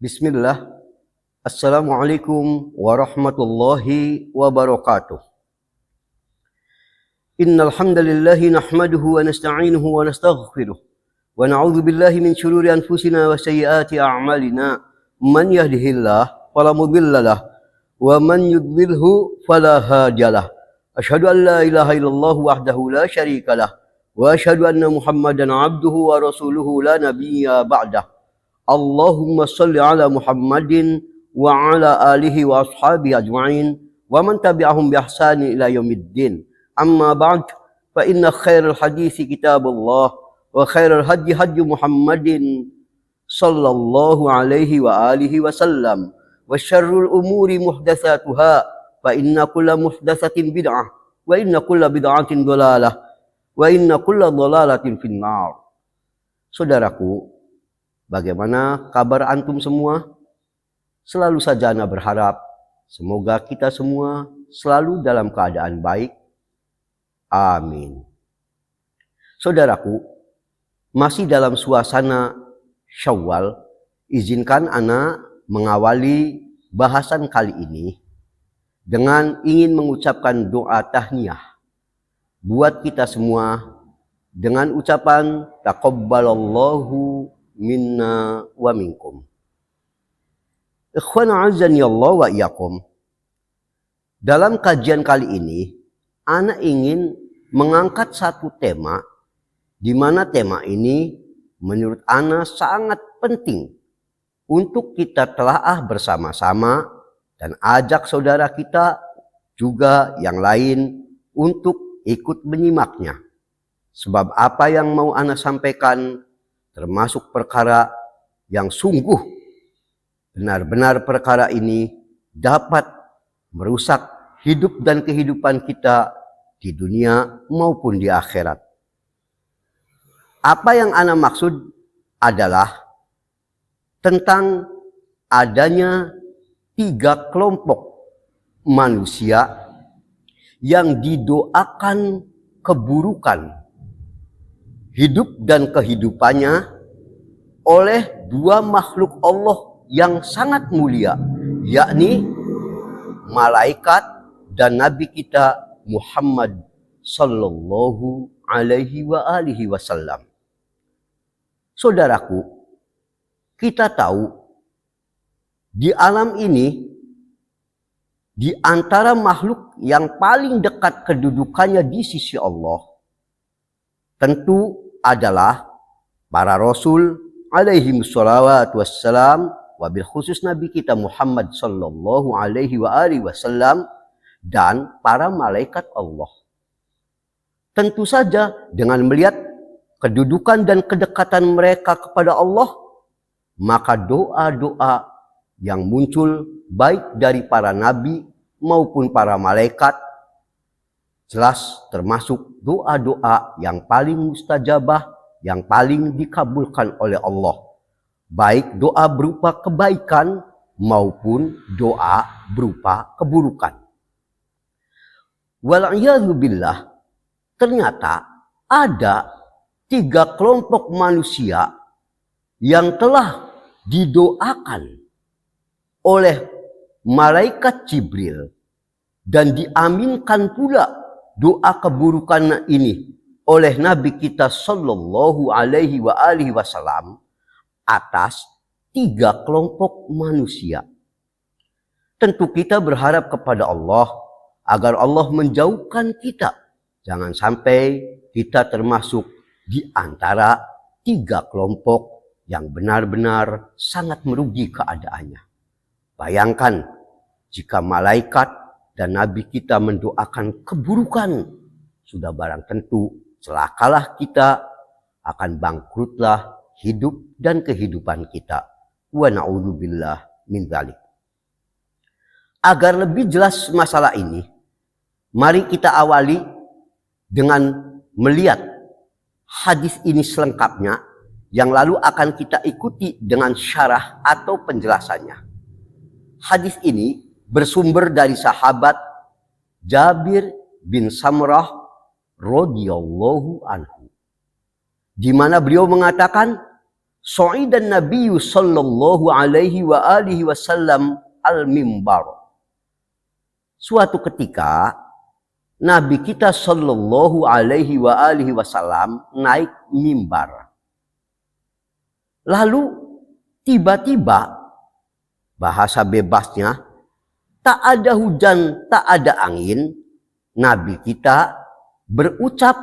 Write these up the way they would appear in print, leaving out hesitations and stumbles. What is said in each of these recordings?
Bismillah. Assalamualaikum warahmatullahi wabarakatuh. Innal hamdalillah nahmaduhu wa nasta'inuhu wa nastaghfiruh wa na'udzu billahi min shururi anfusina wa sayyiati a'malina. Man yahdihillahu fala mudilla lahu wa man yudlilhu fala hadiyalah. Asyhadu an la ilaha illallah wahdahu la syarika lah wa asyhadu anna Muhammadan 'abduhu wa rasuluhu la nabiyya ba'dah. Allahumma salli ala Muhammadin wa ala alihi wa ashabihi ajma'in wa man tabi'ahum bi ihsani ila yaumiddin. Amma ba'd, fa inna khairal hadithi kitabullah wa khairal hadi hadi Muhammadin sallallahu alaihi wa alihi wa sallam wa syarrul umuri muhdatsatuha fa inna kulla muhdatsatin bid'ah wa inna kulla bid'atin dhalalah wa inna kulla dhalalatin finnar. Saudaraku, bagaimana kabar antum semua? Selalu saja ana berharap semoga kita semua selalu dalam keadaan baik. Amin. Saudaraku, masih dalam suasana Syawal, izinkan ana mengawali bahasan kali ini dengan ingin mengucapkan doa tahniyah buat kita semua dengan ucapan taqabbalallahu minna wa minkum. Ikhwan azani Allah wa iyyakum. Dalam kajian kali ini, ana ingin mengangkat satu tema di mana tema ini menurut ana sangat penting untuk kita telaah bersama-sama dan ajak saudara kita juga yang lain untuk ikut menyimaknya. Sebab apa yang mau ana sampaikan termasuk perkara yang sungguh benar-benar perkara ini dapat merusak hidup dan kehidupan kita di dunia maupun di akhirat. Apa yang ana maksud adalah tentang adanya 3 kelompok manusia yang didoakan keburukan hidup dan kehidupannya oleh 2 makhluk Allah yang sangat mulia, yakni malaikat dan Nabi kita Muhammad sallallahu alaihi wa alihi wasallam. Saudaraku, kita tahu di alam ini di antara makhluk yang paling dekat kedudukannya di sisi Allah tentu adalah para Rasul alaihi wassalatu wassalam, wabil khusus Nabi kita Muhammad sallallahu alaihi wa alihi wasallam dan para malaikat Allah. Tentu saja dengan melihat kedudukan dan kedekatan mereka kepada Allah, maka doa-doa yang muncul baik dari para nabi maupun para malaikat jelas termasuk doa-doa yang paling mustajabah, yang paling dikabulkan oleh Allah. Baik doa berupa kebaikan maupun doa berupa keburukan. Wal'iyadzu billah, ternyata ada 3 kelompok manusia yang telah didoakan oleh malaikat Jibril dan diaminkan pula doa keburukan ini oleh Nabi kita sallallahu alaihi wa alihi wasallam atas 3 kelompok manusia. Tentu kita berharap kepada Allah agar Allah menjauhkan kita. Jangan sampai kita termasuk di antara 3 kelompok yang benar-benar sangat merugi keadaannya. Bayangkan jika malaikat dan Nabi kita mendoakan keburukan, sudah barang tentu celakalah kita, akan bangkrutlah hidup dan kehidupan kita. Wa na'udzubillah min dzalik. Agar lebih jelas masalah ini, mari kita awali dengan melihat hadis ini selengkapnya, yang lalu akan kita ikuti dengan syarah atau penjelasannya. Hadis ini bersumber dari sahabat Jabir bin Samrah radhiyallahu anhu, di mana beliau mengatakan Su'idan Nabi sallallahu alaihi wa alihi wasallam al-mimbar. Suatu ketika Nabi kita sallallahu alaihi wa alihi wasallam naik mimbar. Lalu tiba-tiba, bahasa bebasnya, tak ada hujan, tak ada angin, Nabi kita berucap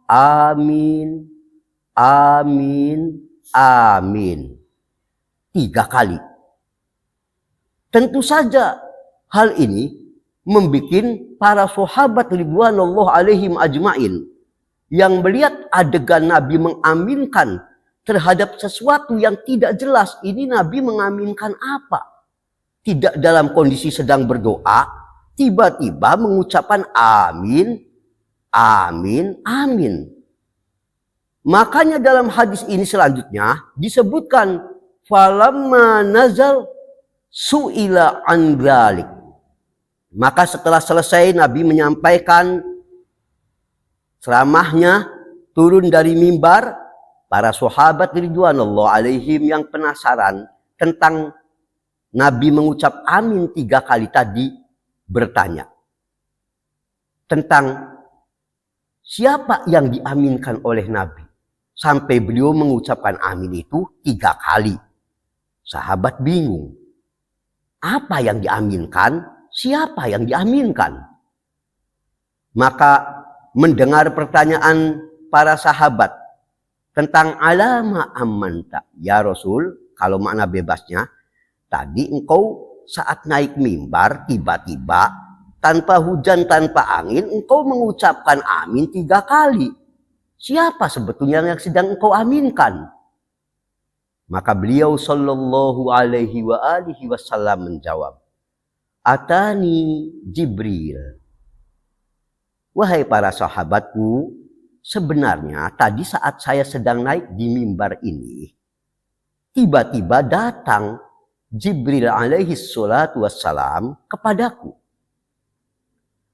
amin, amin, amin 3 kali. Tentu saja hal ini membuat para sahabat ridwanullah alaihim ajmain yang melihat adegan Nabi mengaminkan terhadap sesuatu yang tidak jelas. Ini Nabi mengaminkan apa? Tidak dalam kondisi sedang berdoa, tiba-tiba mengucapkan amin, amin, amin. Makanya dalam hadis ini selanjutnya disebutkan falamma nazal su'ila an dzalik. Maka setelah selesai Nabi menyampaikan ceramahnya, turun dari mimbar, para sahabat ridwanullah alaihim yang penasaran tentang Nabi mengucap amin 3 kali tadi bertanya tentang siapa yang diaminkan oleh Nabi sampai beliau mengucapkan amin itu 3 kali. Sahabat bingung. Apa yang diaminkan? Siapa yang diaminkan? Maka mendengar pertanyaan para sahabat tentang alama amanta. Ya Rasul, kalau makna bebasnya, tadi engkau saat naik mimbar tiba-tiba tanpa hujan, tanpa angin, engkau mengucapkan amin 3 kali. Siapa sebetulnya yang sedang engkau aminkan? Maka beliau sallallahu alaihi wa alihi wasallam menjawab, Atani Jibril. Wahai para sahabatku, sebenarnya tadi saat saya sedang naik di mimbar ini, tiba-tiba datang Jibril alaihi salatu wassalam kepadaku.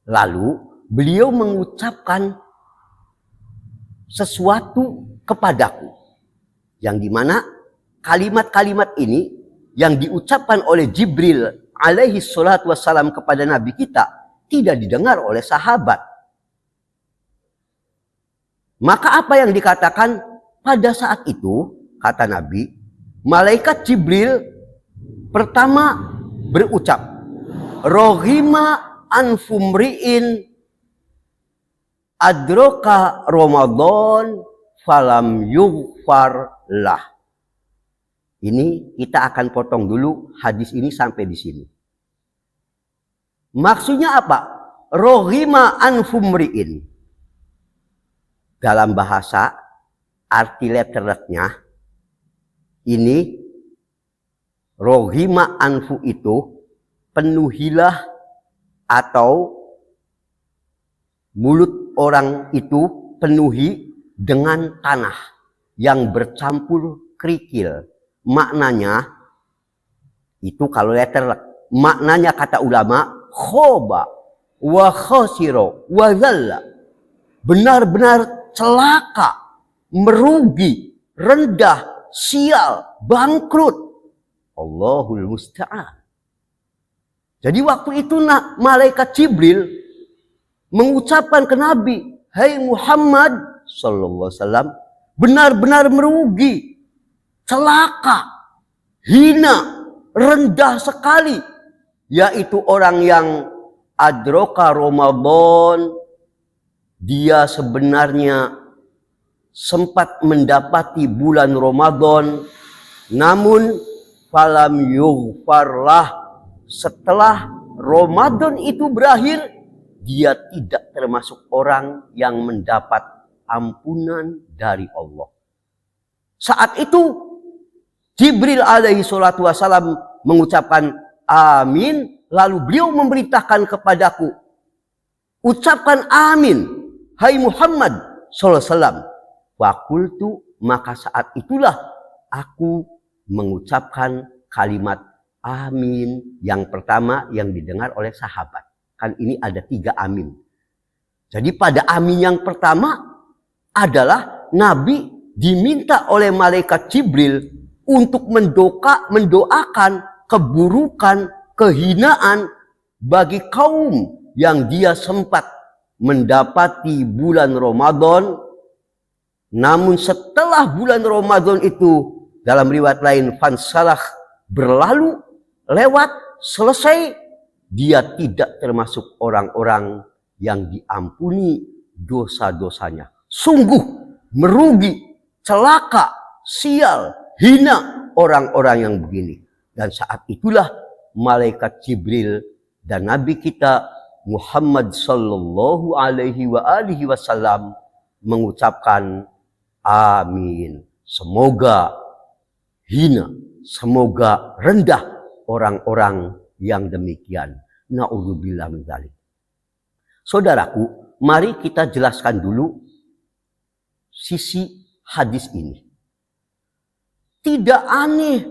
Lalu beliau mengucapkan sesuatu kepadaku, yang dimana kalimat-kalimat ini yang diucapkan oleh Jibril alaihi salatu wassalam kepada Nabi kita tidak didengar oleh sahabat. Maka apa yang dikatakan pada saat itu, kata Nabi, malaikat Jibril pertama berucap, Rohima anfumri'in adroka Ramadan falam yughfar lah. Ini kita akan potong dulu hadis ini sampai di sini. Maksudnya apa? Rohima anfumri'in. Dalam bahasa arti letternya ini rohima anfu itu penuhilah atau mulut orang itu penuhi dengan tanah yang bercampur kerikil. Maknanya itu kalau letter, maknanya kata ulama khoba wa khasiro wa zalla, benar-benar celaka, merugi, rendah, sial, bangkrut. Allahul musta'an. Jadi waktu itu malaikat Jibril mengucapkan ke Nabi, "Hai Muhammad sallallahu alaihi wasallam, benar-benar merugi, celaka, hina, rendah sekali, yaitu orang yang adroka Ramadan, dia sebenarnya sempat mendapati bulan Ramadan, namun falam yughfarlah, setelah Ramadan itu berakhir, dia tidak termasuk orang yang mendapat ampunan dari Allah. Saat itu Jibril alaihi salatu wassalam mengucapkan amin, lalu beliau memerintahkan kepadaku, ucapkan amin, hai Muhammad sallallahu alaihi wasallam. Fakultu, maka saat itulah aku mengucapkan kalimat amin yang pertama yang didengar oleh sahabat. Kan ini ada 3 amin. Jadi pada amin yang pertama adalah Nabi diminta oleh malaikat Jibril untuk mendoakan keburukan, kehinaan bagi kaum yang dia sempat mendapati bulan Ramadan. Namun setelah bulan Ramadan itu, dalam riwayat lain, fansalah, berlalu, lewat, selesai, dia tidak termasuk orang-orang yang diampuni dosa-dosanya. Sungguh merugi, celaka, sial, hina orang-orang yang begini. Dan saat itulah malaikat Jibril dan Nabi kita Muhammad sallallahu alaihi wasallam mengucapkan amin. Semoga hina, semoga rendah orang-orang yang demikian. Na'udzubillah min dzalik. Saudaraku, mari kita jelaskan dulu sisi hadis ini. Tidak aneh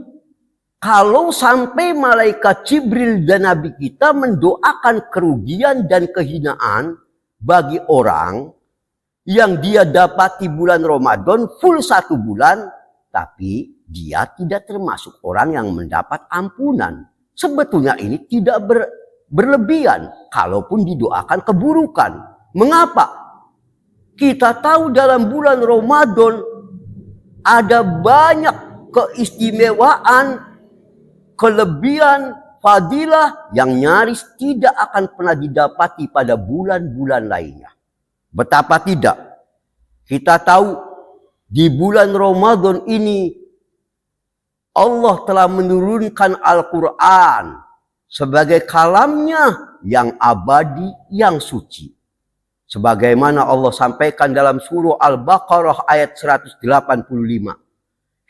kalau sampai malaikat Jibril dan Nabi kita mendoakan kerugian dan kehinaan bagi orang yang dia dapati bulan Ramadan full 1 bulan, tapi dia tidak termasuk orang yang mendapat ampunan. Sebetulnya ini tidak berlebihan kalaupun didoakan keburukan. Mengapa? Kita tahu dalam bulan Ramadan ada banyak keistimewaan, kelebihan, fadilah yang nyaris tidak akan pernah didapati pada bulan-bulan lainnya. Betapa tidak? Kita tahu di bulan Ramadan ini Allah telah menurunkan Al-Quran sebagai kalamnya yang abadi, yang suci. Sebagaimana Allah sampaikan dalam surah Al-Baqarah ayat 185.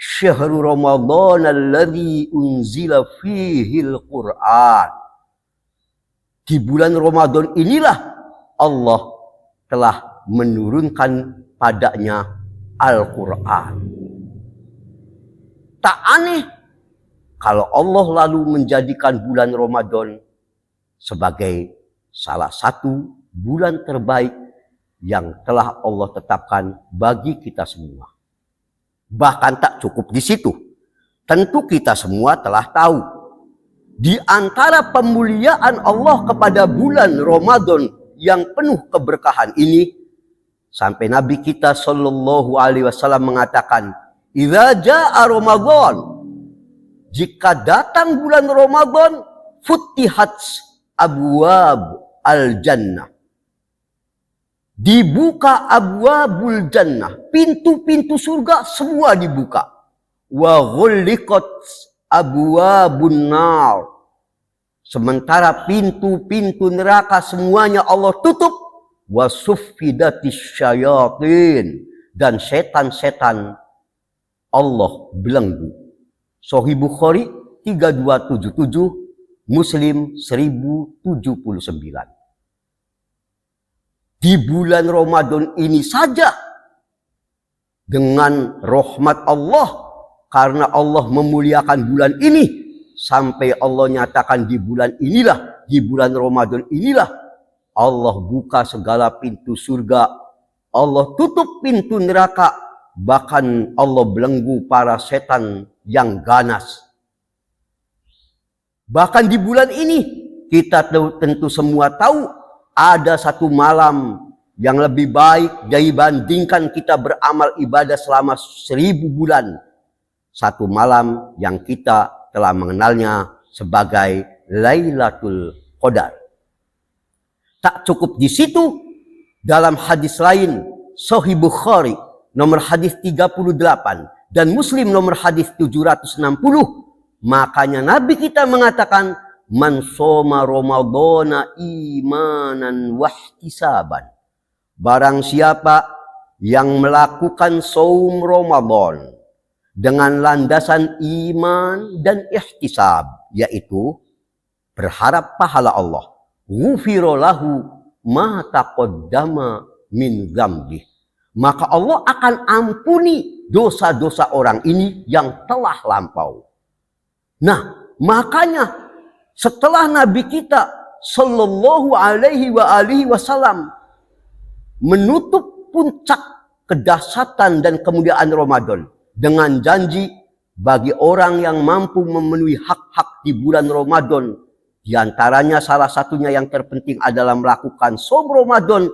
Syahrul Ramadan alladzi unzila fihil Qur'an. Di bulan Ramadan inilah Allah telah menurunkan padanya Al-Quran. Tak aneh kalau Allah lalu menjadikan bulan Ramadan sebagai salah satu bulan terbaik yang telah Allah tetapkan bagi kita semua. Bahkan tak cukup di situ. Tentu kita semua telah tahu. Di antara pemuliaan Allah kepada bulan Ramadan yang penuh keberkahan ini, sampai Nabi kita sallallahu alaihi wasallam mengatakan, "Idza jaa Ramadan," jika datang bulan Ramadan, futihat abwab al-jannah. Dibuka abwabul jannah, pintu-pintu surga semua dibuka. Wa ghulliqat abwabun nar. Sementara pintu-pintu neraka semuanya Allah tutup. Wa suffidatis syayatin, dan setan-setan Allah belenggu. Sahih Bukhari 3277, Muslim 1079. Di bulan Ramadan ini saja, dengan rahmat Allah, karena Allah memuliakan bulan ini, sampai Allah nyatakan di bulan inilah, di bulan Ramadan inilah, Allah buka segala pintu surga, Allah tutup pintu neraka, bahkan Allah belenggu para setan yang ganas. Bahkan di bulan ini, kita tentu semua tahu, ada satu malam yang lebih baik dibandingkan kita beramal ibadah selama 1000 bulan. Satu malam yang kita telah mengenalnya sebagai Lailatul Qadar. Tak cukup di situ, dalam hadis lain, Sahih Bukhari nomor hadis 38 dan Muslim nomor hadis 760, makanya Nabi kita mengatakan, "Man shoma Ramadhana imanan wahtisaban." Barang siapa yang melakukan saum Ramadan dengan landasan iman dan ihtisab, yaitu berharap pahala Allah, ghufira lahu ma taqaddama min dzambih, maka Allah akan ampuni dosa-dosa orang ini yang telah lampau. Nah, makanya setelah Nabi kita sallallahu alaihi wasallam menutup puncak kedahsyatan dan kemuliaan Ramadan dengan janji bagi orang yang mampu memenuhi hak-hak di bulan Ramadan, di antaranya salah satunya yang terpenting adalah melakukan som Ramadan,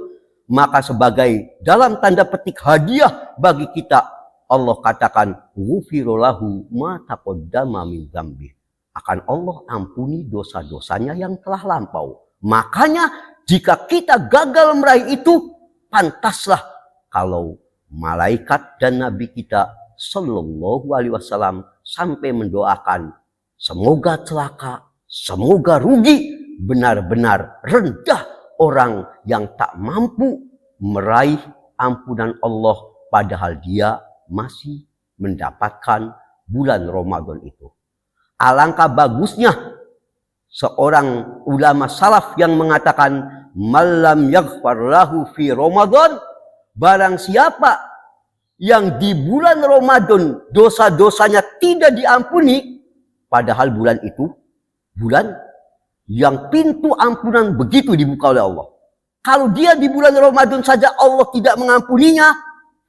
maka sebagai dalam tanda petik hadiah bagi kita, Allah katakan ghufira lahu ma taqaddama min dzambi. Akan Allah ampuni dosa-dosanya yang telah lampau. Makanya jika kita gagal meraih itu, pantaslah kalau malaikat dan Nabi kita Sallallahu Alaihi Wasallam sampai mendoakan semoga celaka, semoga rugi, benar-benar rendah orang yang tak mampu meraih ampunan Allah padahal dia masih mendapatkan bulan Ramadan itu. Alangkah bagusnya seorang ulama salaf yang mengatakan malam yaghfar lahu fi Ramadan, barang siapa yang di bulan Ramadan dosa-dosanya tidak diampuni, padahal bulan itu bulan yang pintu ampunan begitu dibuka oleh Allah. Kalau dia di bulan Ramadan saja Allah tidak mengampuninya,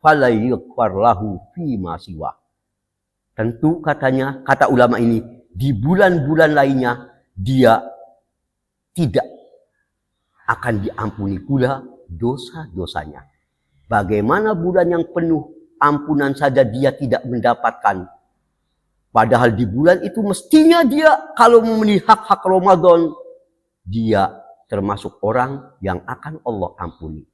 fala yaghfar lahu fi ma siwa. Tentu katanya, kata ulama ini, di bulan-bulan lainnya dia tidak akan diampuni pula dosa-dosanya. Bagaimana bulan yang penuh ampunan saja dia tidak mendapatkan. Padahal di bulan itu mestinya dia kalau memenuhi hak-hak Ramadan, dia termasuk orang yang akan Allah ampuni.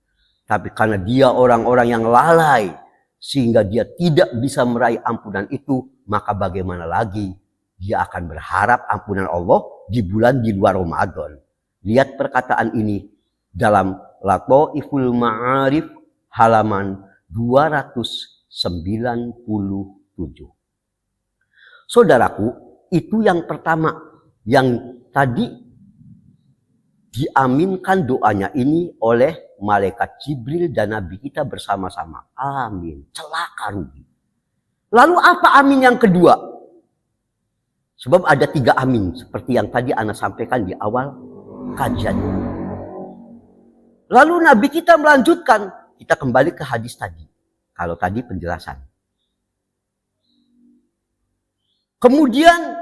Tapi karena dia orang-orang yang lalai, sehingga dia tidak bisa meraih ampunan itu, maka bagaimana lagi dia akan berharap ampunan Allah di bulan di luar Ramadan. Lihat perkataan ini dalam Lataiful Ma'arif halaman 297. Saudaraku, itu yang pertama yang tadi diaminkan doanya ini oleh malaikat Jibril dan Nabi kita bersama-sama. Amin. Celaka rugi. Lalu apa amin yang kedua? Sebab ada 3 amin seperti yang tadi Ana sampaikan di awal kajian. Lalu Nabi kita melanjutkan, kita kembali ke hadis tadi. Kalau tadi penjelasan. Kemudian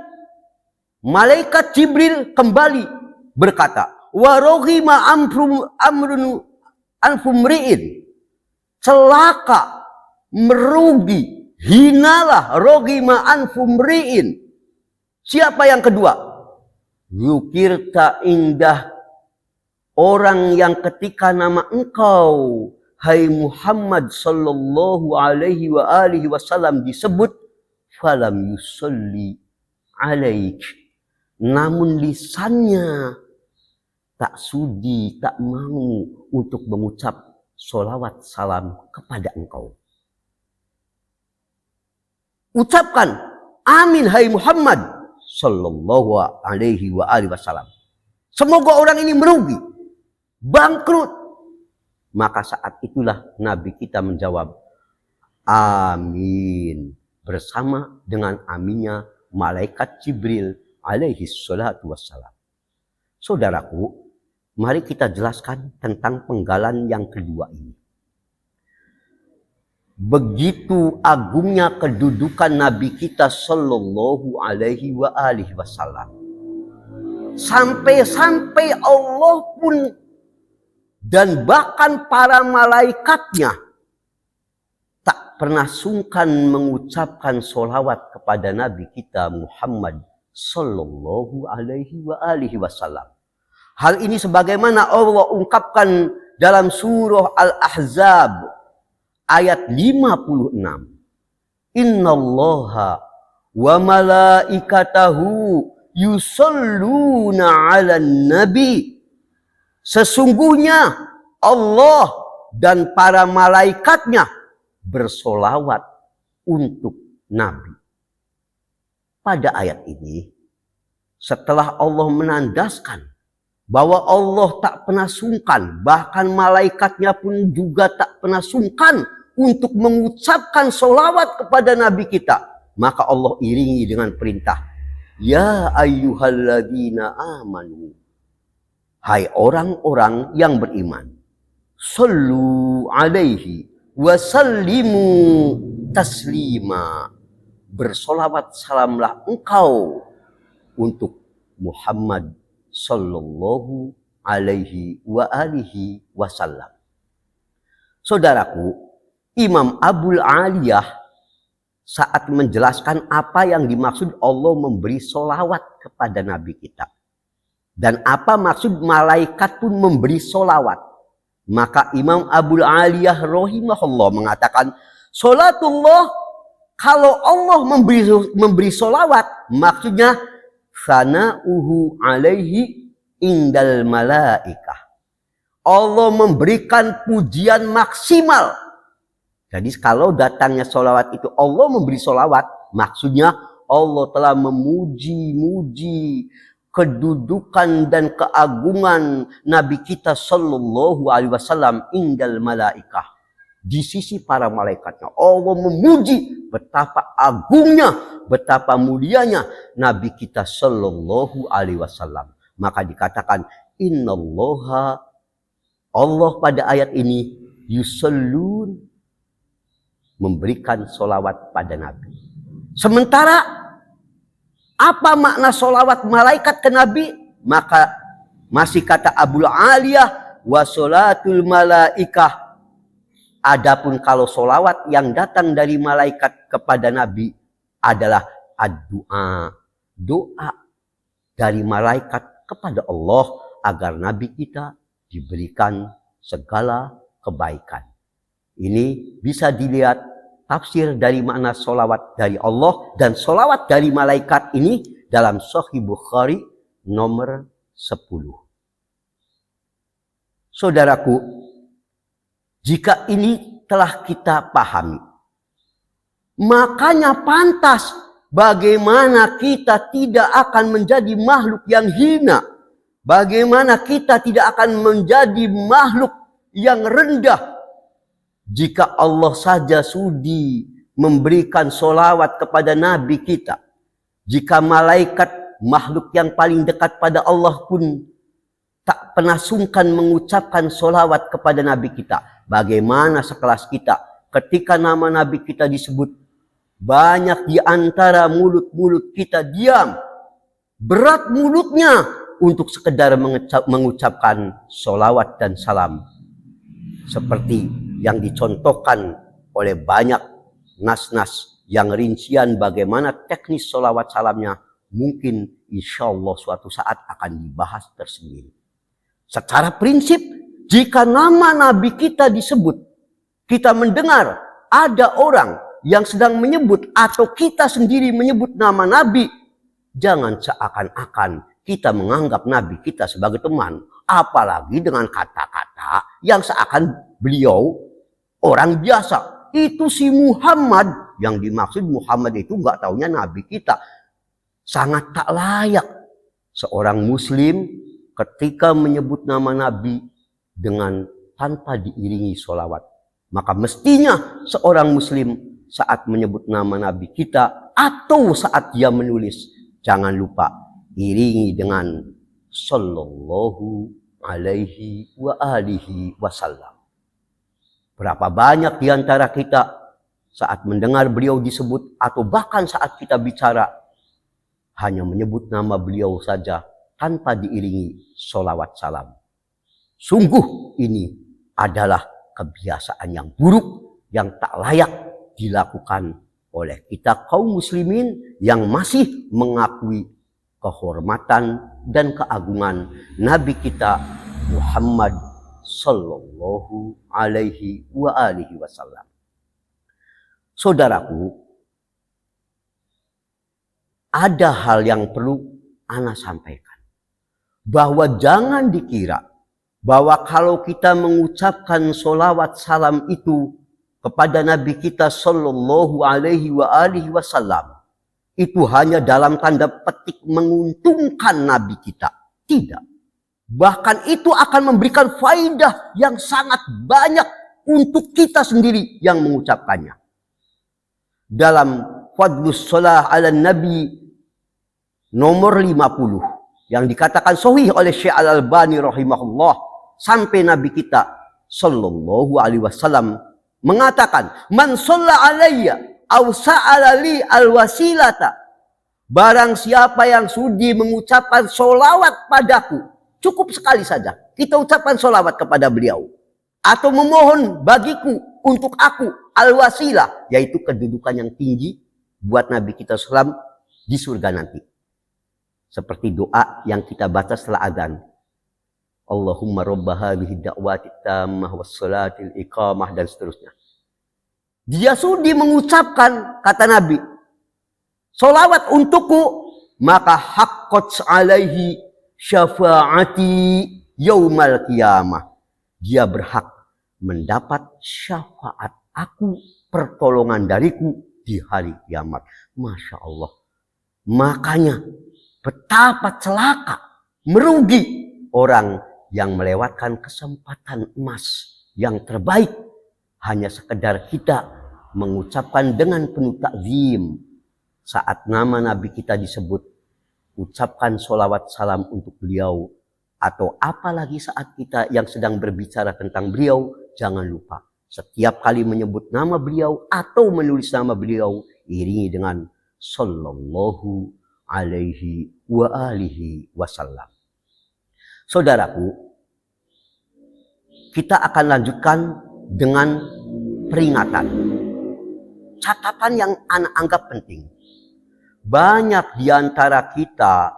malaikat Jibril kembali berkata, wa roghima amrun anfumri'in. Celaka, merugi, hinalah roghima anfumri'in. Siapa yang kedua? Yukirta indah, orang yang ketika nama engkau, hai Muhammad sallallahu alaihi wa alihi wasallam disebut, falam yusalli alaik. Namun lisannya tak sudi, tak mau untuk mengucap sholawat salam kepada engkau. Ucapkan, amin hai Muhammad sallallahu alaihi wa alihi wasallam. Semoga orang ini merugi, bangkrut. Maka saat itulah Nabi kita menjawab, amin. Bersama dengan aminnya malaikat Jibril alaihi salatu wassalam. Saudaraku, mari kita jelaskan tentang penggalan yang kedua ini. Begitu agungnya kedudukan Nabi kita sallallahu alaihi wa alihi wasallam. Sampai-sampai Allah pun dan bahkan para malaikatnya tak pernah sungkan mengucapkan sholawat kepada Nabi kita Muhammad sallallahu alaihi wa alihi wasallam. Hal ini sebagaimana Allah ungkapkan dalam surah Al-Ahzab ayat 56. Innallaha wa malaikatahu yusalluna 'alan nabi. Sesungguhnya Allah dan para malaikatnya bersolawat untuk Nabi. Pada ayat ini, setelah Allah menandaskan bahwa Allah tak pernah sungkan, bahkan malaikatnya pun juga tak pernah sungkan untuk mengucapkan solawat kepada Nabi kita, maka Allah iringi dengan perintah, ya ayyuhalladzina amanu, hai orang-orang yang beriman, sallu alaihi wa sallimu taslima. Bersolawat salamlah engkau untuk Muhammad sallallahu alaihi wa alihi wasallam. Saudaraku, Imam Abul Aliyah saat menjelaskan apa yang dimaksud Allah memberi solawat kepada Nabi kita. Dan apa maksud malaikat pun memberi solawat. Maka Imam Abul Aliyah rahimahullah mengatakan, solatullah, kalau Allah memberi solawat, maksudnya sana'uhu alaihi indal malaikah. Allah memberikan pujian maksimal. Jadi kalau datangnya solawat itu Allah memberi solawat, maksudnya Allah telah memuji-muji kedudukan dan keagungan Nabi kita sallallahu alaihi wasallam indal malaikah. Di sisi para malaikatnya. Allah memuji betapa agungnya, betapa mulianya Nabi kita sallallahu alaihi wasallam. Maka dikatakan innallaha, Allah pada ayat ini yusallun, memberikan solawat pada Nabi. Sementara apa makna solawat malaikat ke Nabi? Maka masih kata Abul Aliyah wa solatul malaikah. Adapun kalau solawat yang datang dari malaikat kepada Nabi adalah ad-du'a, doa dari malaikat kepada Allah agar Nabi kita diberikan segala kebaikan. Ini bisa dilihat tafsir dari makna solawat dari Allah dan solawat dari malaikat ini dalam Sahih Bukhari nomor 10. Saudaraku, jika ini telah kita pahami, makanya pantas bagaimana kita tidak akan menjadi makhluk yang hina. Bagaimana kita tidak akan menjadi makhluk yang rendah. Jika Allah saja sudi memberikan solawat kepada Nabi kita. Jika malaikat, makhluk yang paling dekat pada Allah pun tak pernah sungkan mengucapkan solawat kepada Nabi kita. Bagaimana sekelas kita ketika nama Nabi kita disebut, banyak di antara mulut-mulut kita diam. Berat mulutnya untuk sekedar mengucapkan solawat dan salam. Seperti yang dicontohkan oleh banyak nas-nas yang rincian bagaimana teknis solawat salamnya. Mungkin insya Allah suatu saat akan dibahas tersendiri. Secara prinsip, jika nama Nabi kita disebut, kita mendengar ada orang yang sedang menyebut atau kita sendiri menyebut nama Nabi, jangan seakan-akan kita menganggap Nabi kita sebagai teman. Apalagi dengan kata-kata yang seakan beliau orang biasa. Itu si Muhammad, yang dimaksud Muhammad itu nggak taunya Nabi kita. Sangat tak layak seorang muslim ketika menyebut nama Nabi dengan tanpa diiringi sholawat. Maka mestinya seorang muslim saat menyebut nama Nabi kita atau saat dia menulis, jangan lupa iringi dengan sallallahu alaihi wa alihi wasallam. Berapa banyak di antara kita saat mendengar beliau disebut atau bahkan saat kita bicara hanya menyebut nama beliau saja tanpa diiringi sholawat salam. Sungguh ini adalah kebiasaan yang buruk yang tak layak dilakukan oleh kita kaum muslimin yang masih mengakui kehormatan dan keagungan Nabi kita Muhammad sallallahu alaihi wa alihi wasallam. Saudaraku, ada hal yang perlu ana sampaikan. Bahwa jangan dikira bahwa kalau kita mengucapkan sholawat salam itu kepada Nabi kita sallallahu alaihi wa alihi wasallam, itu hanya dalam tanda petik menguntungkan Nabi kita. Tidak. Bahkan itu akan memberikan faidah yang sangat banyak untuk kita sendiri yang mengucapkannya. Dalam Fadlus Shalah ala Nabi nomor 50 yang dikatakan sahih oleh Syekh Al-Albani rahimahullah, sampai Nabi kita sallallahu alaihi wasallam mengatakan, "Man shalla alayya aw sa'ala li al-wasilata." Barang siapa yang sudi mengucapkan sholawat padaku, cukup sekali saja kita ucapkan sholawat kepada beliau, atau memohon bagiku untuk aku al-wasilah, yaitu kedudukan yang tinggi buat Nabi kita SAW di surga nanti. Seperti doa yang kita baca setelah adzan. Allahumma robba hadhihi da'wati tammah wassalatil iqamah, dan seterusnya. Dia sudi mengucapkan, kata Nabi, sholawat untukku, maka haqqat alaihi syafaati yaumal qiyamah. Dia berhak mendapat syafaat aku, pertolongan dariku di hari kiamat. Masya Allah. Makanya betapa celaka, merugi orang yang melewatkan kesempatan emas yang terbaik hanya sekedar kita mengucapkan dengan penuh takzim saat nama Nabi kita disebut, ucapkan sholawat salam untuk beliau, atau apalagi saat kita yang sedang berbicara tentang beliau, jangan lupa setiap kali menyebut nama beliau atau menulis nama beliau, iringi dengan sallallahu alaihi wa alihi wasallam. Saudaraku, kita akan lanjutkan dengan peringatan. Catatan yang anak anggap penting. Banyak di antara kita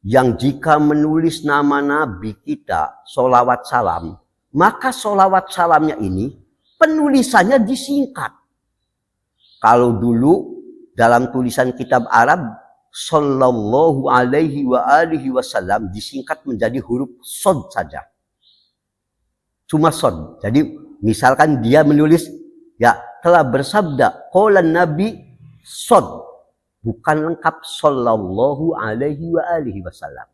yang jika menulis nama Nabi kita, sholawat salam, maka sholawat salamnya ini penulisannya disingkat. Kalau dulu dalam tulisan kitab Arab, sallallahu alaihi wa alihi wasallam disingkat menjadi huruf shad saja. Cuma shad. Jadi misalkan dia menulis, ya telah bersabda qaulan Nabi shad, bukan lengkap sallallahu alaihi wa alihi wasallam.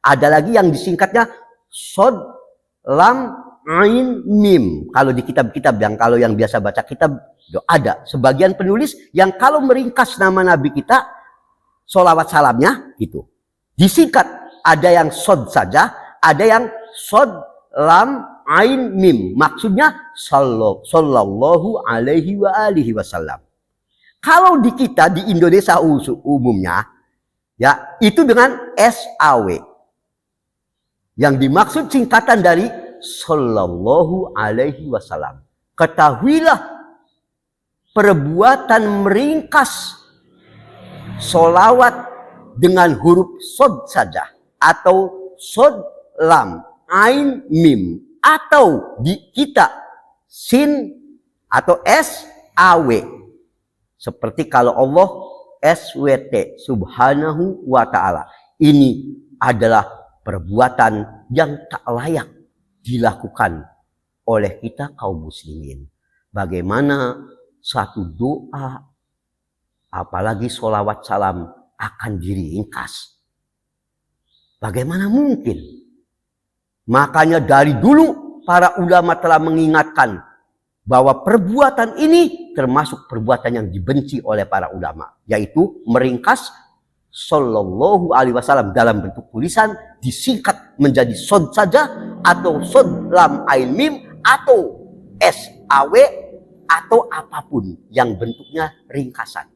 Ada lagi yang disingkatnya shad, lam, ain, mim. Kalau di kitab-kitab kalau yang biasa baca kitab, ada sebagian penulis yang kalau meringkas nama Nabi kita, sholawat salamnya gitu disingkat. Ada yang shad saja, ada yang shad, lam, ain, mim. Maksudnya sallallahu alaihi wa alihi wasallam. Kalau di kita di Indonesia umumnya, ya itu dengan SAW. Yang dimaksud singkatan dari sallallahu alaihi wasallam. Ketahuilah perbuatan meringkas sholawat dengan huruf shad saja, atau shad, lam, ain, mim, atau di kita sin atau SAW. Seperti kalau Allah SWT, subhanahu wa ta'ala. Ini adalah perbuatan yang tak layak dilakukan oleh kita kaum muslimin. Bagaimana satu doa, apalagi sholawat salam, akan diringkas? Bagaimana mungkin? Makanya dari dulu para ulama telah mengingatkan bahwa perbuatan ini termasuk perbuatan yang dibenci oleh para ulama, yaitu meringkas sallallahu alaihi wasallam dalam bentuk tulisan disingkat menjadi shad saja, atau shad, lam, ain, mim, atau SAW, atau apapun yang bentuknya ringkasan.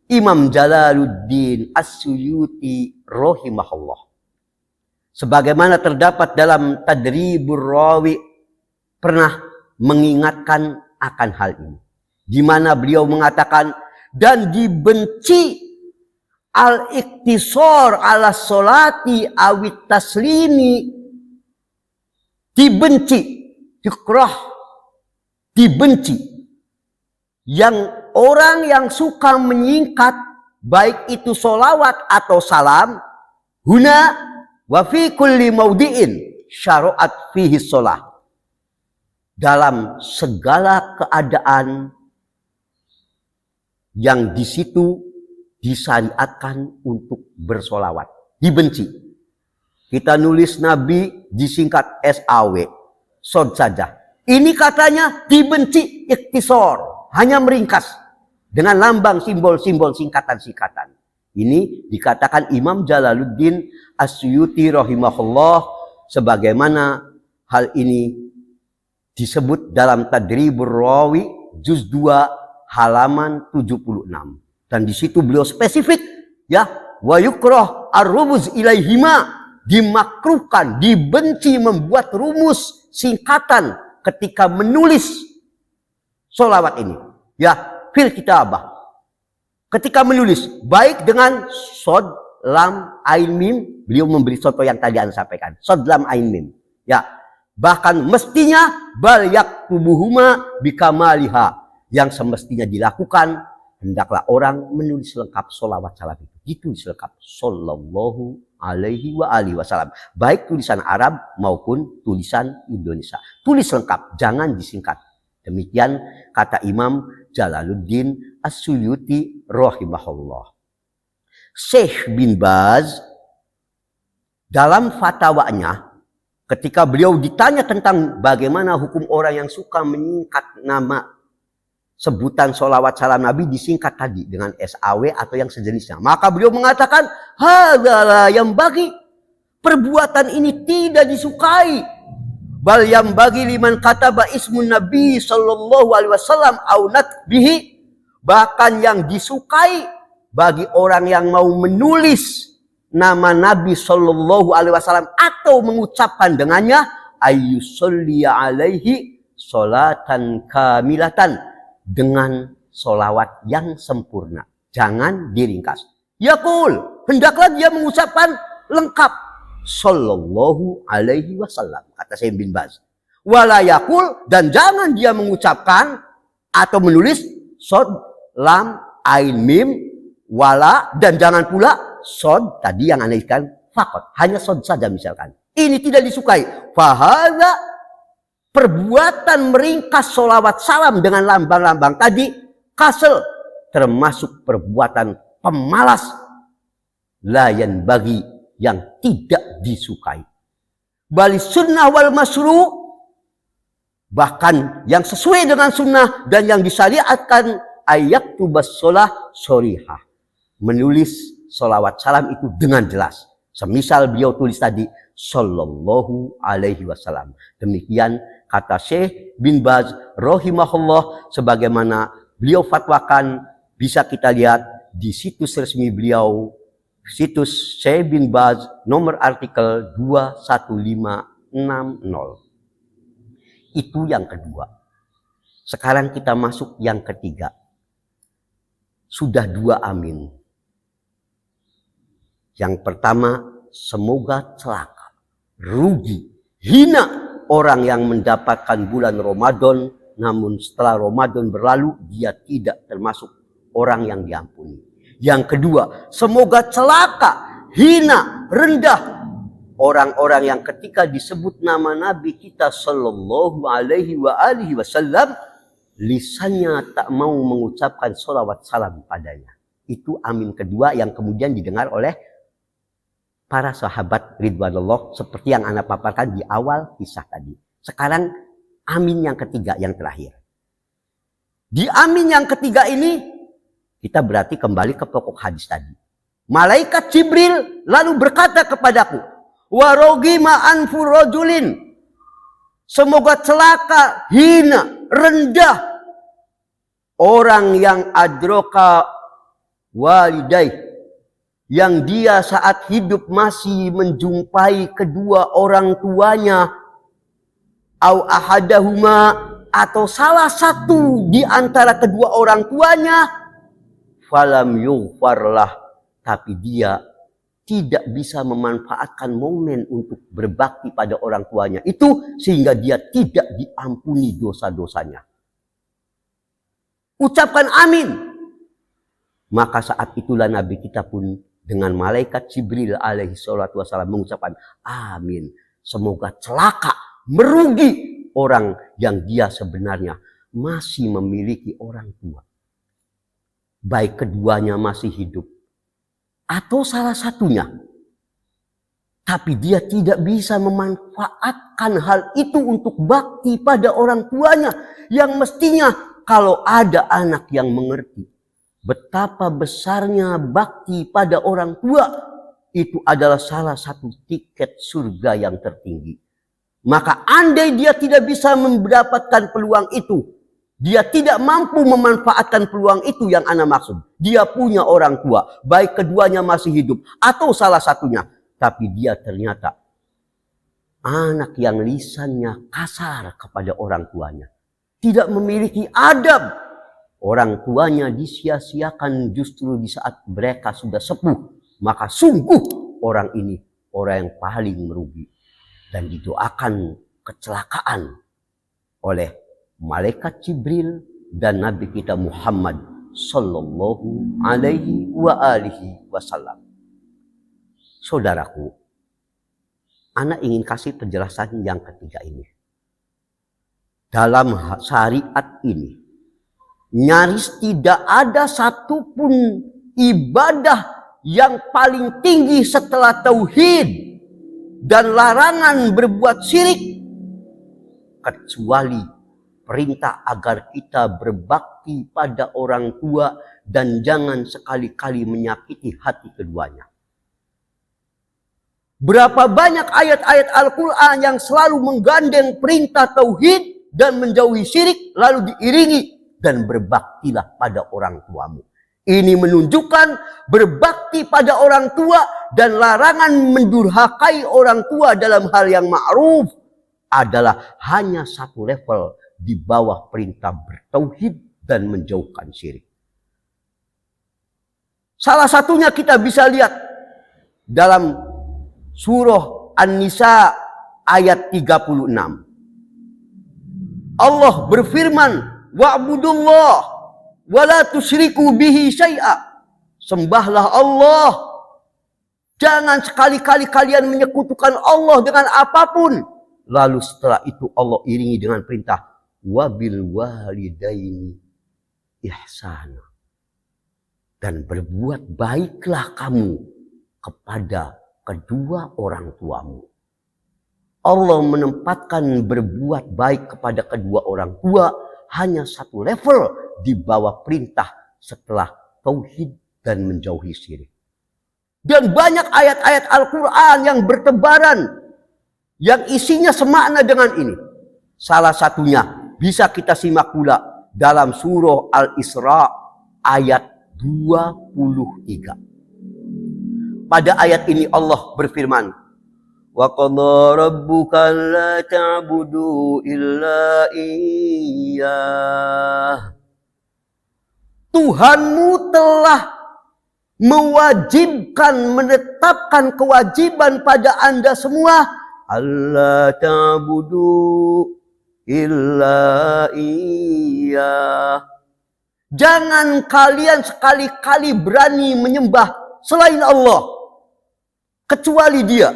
Imam Jalaluddin As-Suyuti rahimahullah, sebagaimana terdapat dalam Tadribur Rawi, pernah mengingatkan akan hal ini, di mana beliau mengatakan, dan dibenci al-iktisar ala sholati awit taslimi, dibenci, dikrah, dibenci, yang orang yang suka menyingkat baik itu sholawat atau salam, huna wa fi kulli maudi'in syara'at fihi sholah, dalam segala keadaan yang di situ disyariatkan untuk bersolawat, dibenci. Kita nulis Nabi disingkat SAW, shad saja. Ini katanya dibenci, iktisor, hanya meringkas dengan lambang, simbol-simbol, singkatan-singkatan. Ini dikatakan Imam Jalaluddin As-Suyuti rahimahullah, sebagaimana hal ini disebut dalam Tadribur Rawi juz 2 halaman 76. Dan di situ beliau spesifik ya, wa yukrah ar-rumuz ilaihima, dimakruhkan, dibenci membuat rumus singkatan ketika menulis sholawat ini. Ya, fil kitabah. Ketika menulis baik dengan sod, lam, ain, mim, beliau memberi contoh yang tadi Anda sampaikan. Sod, lam, ain, mim. Ya, bahkan mestinya bal yaktubuhuma bikamaliha, yang semestinya dilakukan, hendaklah orang menulis lengkap sholawat salam itu. Ditulis lengkap. Sallallahu alaihi wa alihi wasallam. Baik tulisan Arab maupun tulisan Indonesia. Tulis lengkap, jangan disingkat. Demikian kata Imam Jalaluddin As-Suyuti rahimahullah. Syekh bin Baz dalam fatwanya, ketika beliau ditanya tentang bagaimana hukum orang yang suka menyingkat nama sebutan sholawat salam Nabi, disingkat tadi dengan SAW atau yang sejenisnya, maka beliau mengatakan, hadzalah yang bagi, perbuatan ini tidak disukai. Bal yang bagi liman kataba ismun Nabi sallallahu alaihi wasallam au bihi, bahkan yang disukai bagi orang yang mau menulis nama Nabi sallallahu alaihi wasallam atau mengucapkan dengannya, ayyusolli alaihi sholatan kamilatan, dengan sholawat yang sempurna, jangan diringkas. Yaqul, hendaklah dia mengucapkan lengkap sallallahu alaihi wasallam, kata Syekh bin Baz. Wala yaqul, dan jangan dia mengucapkan atau menulis sod, lam, ain, mim, wala, dan jangan pula sod tadi yang anehkan fakot, hanya sod saja misalkan. Ini tidak disukai. Fahadha, perbuatan meringkas sholawat salam dengan lambang-lambang tadi, kasel, termasuk perbuatan pemalas, layan bagi, yang tidak disukai. Bali sunnah wal masru', bahkan yang sesuai dengan sunnah dan yang disyariatkan, ayat tubas sholah sorihah, menulis sholawat salam itu dengan jelas. Semisal beliau tulis tadi sallallahu alaihi wasallam. Demikian kata Syekh bin Baz rahimahullah, sebagaimana beliau fatwakan, bisa kita lihat di situs resmi beliau, situs Syekh bin Baz, nomor artikel 21560. Itu yang kedua. Sekarang kita masuk yang ketiga. Sudah 2 amin. Yang pertama, semoga celaka, rugi, hina orang yang mendapatkan bulan Ramadan, namun setelah Ramadan berlalu dia tidak termasuk orang yang diampuni. Yang kedua, semoga celaka, hina, rendah orang-orang yang ketika disebut nama Nabi kita sallallahu alaihi wa alihi wasallam, lisannya tak mau mengucapkan sholawat salam padanya. Itu amin kedua yang kemudian didengar oleh para sahabat ridwanullah, seperti yang Anda paparkan di awal kisah tadi. Sekarang amin yang ketiga, yang terakhir. Di amin yang ketiga ini, kita berarti kembali ke pokok hadis tadi. Malaikat Jibril lalu berkata kepadaku, warogima anfu rajulin, semoga celaka, hina, rendah orang yang adroka walidai, yang dia saat hidup masih menjumpai kedua orang tuanya, au ahadahuma, atau salah satu di antara kedua orang tuanya, falam yughfarlah, tapi dia tidak bisa memanfaatkan momen untuk berbakti pada orang tuanya itu, sehingga dia tidak diampuni dosa-dosanya. Ucapkan amin. Maka saat itulah Nabi kita pun dengan malaikat Jibril alaihi salatu wassalam mengucapkan amin. Semoga celaka, merugi orang yang dia sebenarnya masih memiliki orang tua. Baik keduanya masih hidup atau salah satunya. Tapi dia tidak bisa memanfaatkan hal itu untuk bakti pada orang tuanya. Yang mestinya kalau ada anak yang mengerti betapa besarnya bakti pada orang tua, itu adalah salah satu tiket surga yang tertinggi. Maka andai dia tidak bisa mendapatkan peluang itu, dia tidak mampu memanfaatkan peluang itu yang ana maksud. Dia punya orang tua, baik keduanya masih hidup atau salah satunya. Tapi dia ternyata anak yang lisannya kasar kepada orang tuanya. Tidak memiliki adab. Orang tuanya disia-siakan justru di saat mereka sudah sepuh. Maka sungguh orang ini orang yang paling merugi. Dan didoakan kecelakaan oleh malaikat Jibril dan Nabi kita Muhammad sallallahu alaihi wa alihi wasallam. Saudaraku, ana ingin kasih penjelasan yang ketiga ini. Dalam syariat ini, nyaris tidak ada satupun ibadah yang paling tinggi setelah tauhid dan larangan berbuat syirik, kecuali perintah agar kita berbakti pada orang tua dan jangan sekali-kali menyakiti hati keduanya. Berapa banyak ayat-ayat Al-Quran yang selalu menggandeng perintah tauhid dan menjauhi syirik, lalu diiringi dan berbaktilah pada orang tuamu. Ini menunjukkan berbakti pada orang tua dan larangan mendurhakai orang tua dalam hal yang ma'ruf adalah hanya satu level di bawah perintah bertauhid dan menjauhkan syirik. Salah satunya kita bisa lihat dalam surah An-Nisa ayat 36. Allah berfirman, wa'budullah wala tusyriku bihi syai'a. Sembahlah Allah. Jangan sekali-kali kalian menyekutukan Allah dengan apapun. Lalu setelah itu Allah iringi dengan perintah wabil walidaini ihsana. Dan berbuat baiklah kamu kepada kedua orang tuamu. Allah menempatkan berbuat baik kepada kedua orang tua hanya satu level di bawah perintah setelah tauhid dan menjauhi syirik. Dan banyak ayat-ayat Al-Quran yang bertebaran yang isinya semakna dengan ini. Salah satunya bisa kita simak pula dalam surah Al-Isra ayat 23. Pada ayat ini Allah berfirman, wa qadha rabbuka alla ta'budu illa iyyah. Tuhanmu telah mewajibkan, menetapkan kewajiban pada Anda semua. Allah ta'budu illa iyyah. Jangan kalian sekali-kali berani menyembah selain Allah, kecuali Dia.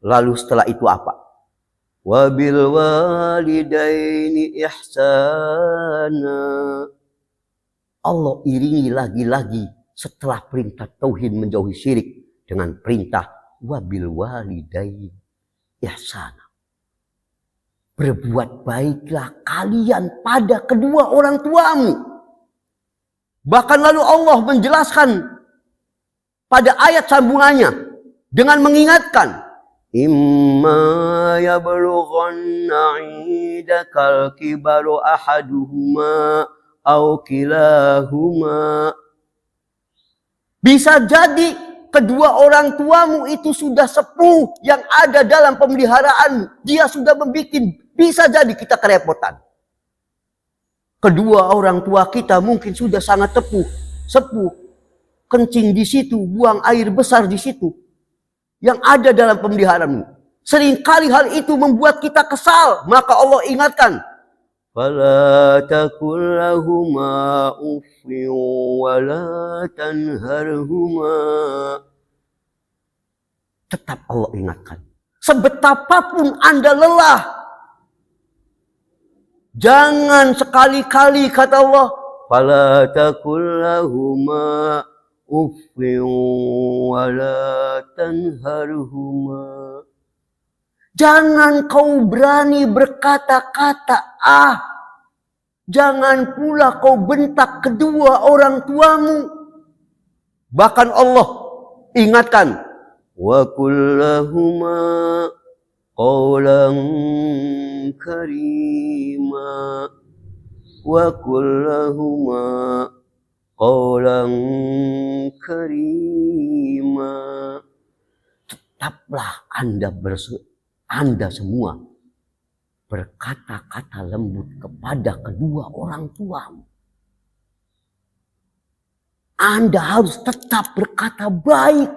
Lalu setelah itu apa? Wabil walidaini ihsana. Allah iringi lagi-lagi setelah perintah tauhid menjauhi syirik dengan perintah wabil walidaini ihsana. Berbuat baiklah kalian pada kedua orang tuamu. Bahkan lalu Allah menjelaskan pada ayat sambungannya dengan mengingatkan, imma yablughanna 'indakal kibaru ahaduhuma aw kilahuma. Bisa jadi kedua orang tuamu itu sudah sepuh yang ada dalam pemeliharaan, dia sudah membuat, bisa jadi kita kerepotan. Kedua orang tua kita mungkin sudah sangat sepuh, kencing di situ, buang air besar di situ, yang ada dalam pemeliharaanmu. Seringkali hal itu membuat kita kesal, maka Allah ingatkan, fala takul lahuma uffin wala tanharhuma. Tetap Allah ingatkan, sebetapapun Anda lelah, jangan sekali-kali, kata Allah, fala takul lahuma uffin wala tanharhuma. Jangan kau berani berkata-kata jangan pula kau bentak kedua orang tuamu. Bahkan Allah ingatkan, wa kullahuma qawlan karima wa qul lahuma qawlan karima. Tetaplah Anda semua berkata-kata lembut kepada kedua orang tuamu. Anda harus tetap berkata baik.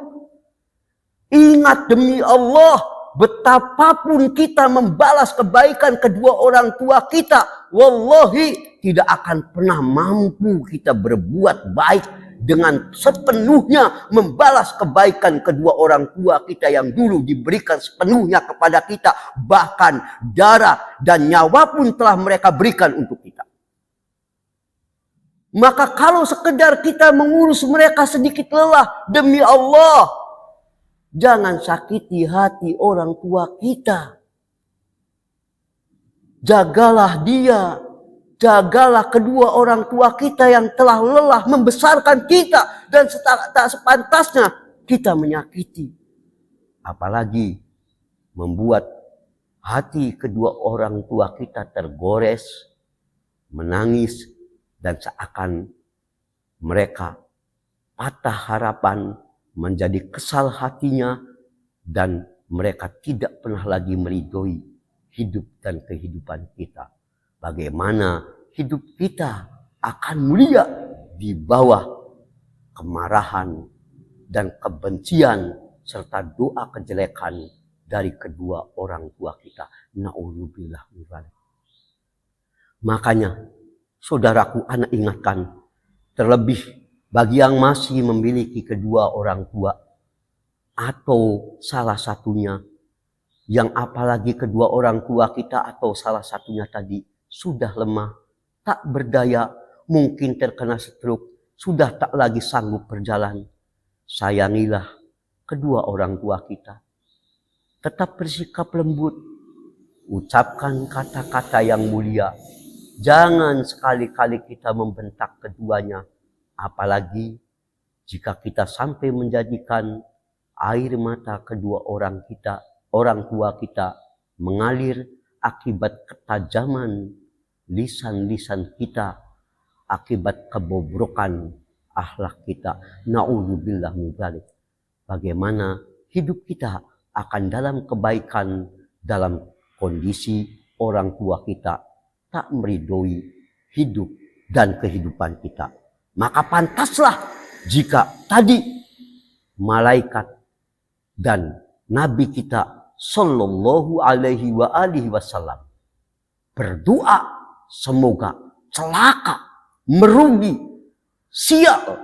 Ingat demi Allah, betapapun kita membalas kebaikan kedua orang tua kita, wallahi tidak akan pernah mampu kita berbuat baik dengan sepenuhnya membalas kebaikan kedua orang tua kita yang dulu diberikan sepenuhnya kepada kita. Bahkan darah dan nyawa pun telah mereka berikan untuk kita. Maka kalau sekedar kita mengurus mereka sedikit lelah, demi Allah, jangan sakiti hati orang tua kita. Jagalah dia. Jagalah kedua orang tua kita yang telah lelah membesarkan kita. Dan tak sepantasnya kita menyakiti. Apalagi membuat hati kedua orang tua kita tergores, menangis, dan seakan mereka patah harapan, menjadi kesal hatinya, dan mereka tidak pernah lagi meridhoi hidup dan kehidupan kita. Bagaimana hidup kita akan mulia di bawah kemarahan dan kebencian serta doa kejelekan dari kedua orang tua kita. Na'udzubillah min dzalik. Makanya, saudaraku, anak ingatkan, terlebih bagi yang masih memiliki kedua orang tua atau salah satunya, yang apalagi kedua orang tua kita atau salah satunya tadi sudah lemah, tak berdaya, mungkin terkena stroke, sudah tak lagi sanggup berjalan. Sayangilah kedua orang tua kita. Tetap bersikap lembut, ucapkan kata-kata yang mulia. Jangan sekali-kali kita membentak keduanya, apalagi jika kita sampai menjadikan air mata kedua orang tua kita mengalir akibat ketajaman lisan-lisan kita, akibat kebobrokan akhlak kita. Na'udzubillah min dzalik. Bagaimana hidup kita akan dalam kebaikan dalam kondisi orang tua kita tak meridhoi hidup dan kehidupan kita. Maka pantaslah jika tadi malaikat dan Nabi kita Sallallahu alaihi wasallam berdoa semoga celaka, merugi, sial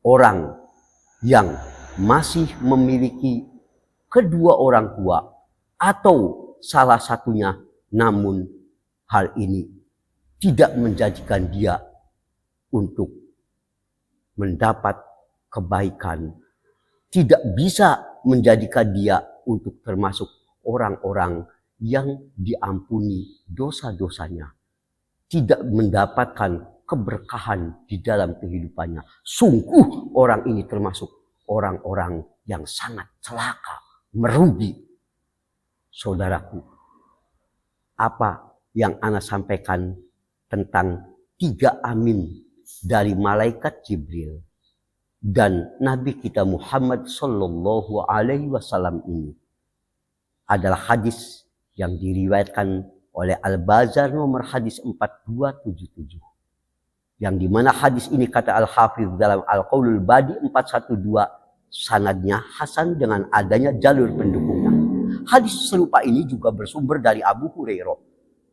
orang yang masih memiliki kedua orang tua atau salah satunya, namun hal ini tidak menjadikan dia untuk mendapat kebaikan, tidak bisa menjadikan dia untuk termasuk orang-orang yang diampuni dosa-dosanya, tidak mendapatkan keberkahan di dalam kehidupannya. Sungguh orang ini termasuk orang-orang yang sangat celaka, merugi. Saudaraku, apa yang ana sampaikan tentang 3 amin dari malaikat Jibril dan Nabi kita Muhammad Sallallahu alaihi wasallam ini adalah hadis yang diriwayatkan oleh Al-Bazar nomor hadis 4277. Yang dimana hadis ini kata Al-Hafidh dalam Al-Qaulul Badi 412, sanadnya hasan dengan adanya jalur pendukungnya. Hadis serupa ini juga bersumber dari Abu Hurairah,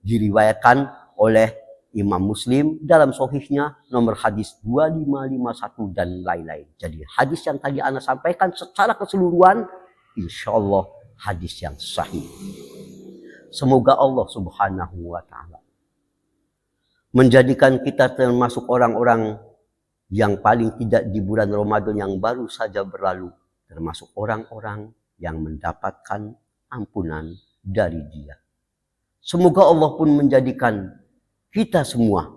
diriwayatkan oleh Imam Muslim dalam sahihnya nomor hadis 2551 dan lain-lain. Jadi hadis yang tadi ana sampaikan secara keseluruhan insyaallah hadis yang sahih. Semoga Allah Subhanahu wa taala menjadikan kita termasuk orang-orang yang paling tidak di bulan Ramadan yang baru saja berlalu, termasuk orang-orang yang mendapatkan ampunan dari Dia. Semoga Allah pun menjadikan kita semua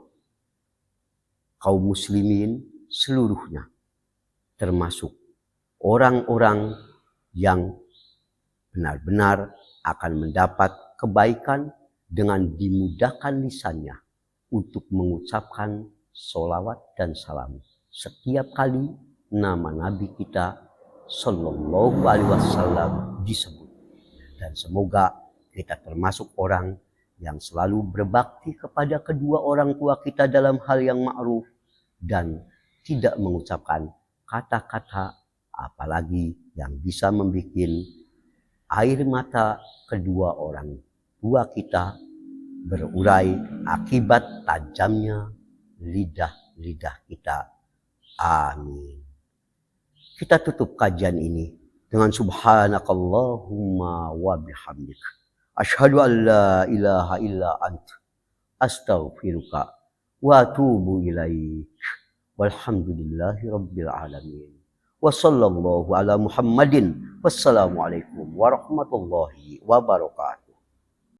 kaum muslimin seluruhnya termasuk orang-orang yang benar-benar akan mendapat kebaikan dengan dimudahkan lisannya untuk mengucapkan sholawat dan salam setiap kali nama Nabi kita Sallallahu Alaihi Wasallam disebut. Dan semoga kita termasuk orang yang selalu berbakti kepada kedua orang tua kita dalam hal yang ma'ruf dan tidak mengucapkan kata-kata apalagi yang bisa membuat air mata kedua orang tua kita berurai akibat tajamnya lidah kita. Amin. Kita tutup kajian ini dengan subhanakallahumma wa bihamdik. Asyhadu an la ilaha illa anta astaghfiruka wa atubu ilaik. Walhamdulillahi rabbil alamin. Wa sallallahu ala Muhammadin. Wassalamualaikum warahmatullahi wabarakatuh.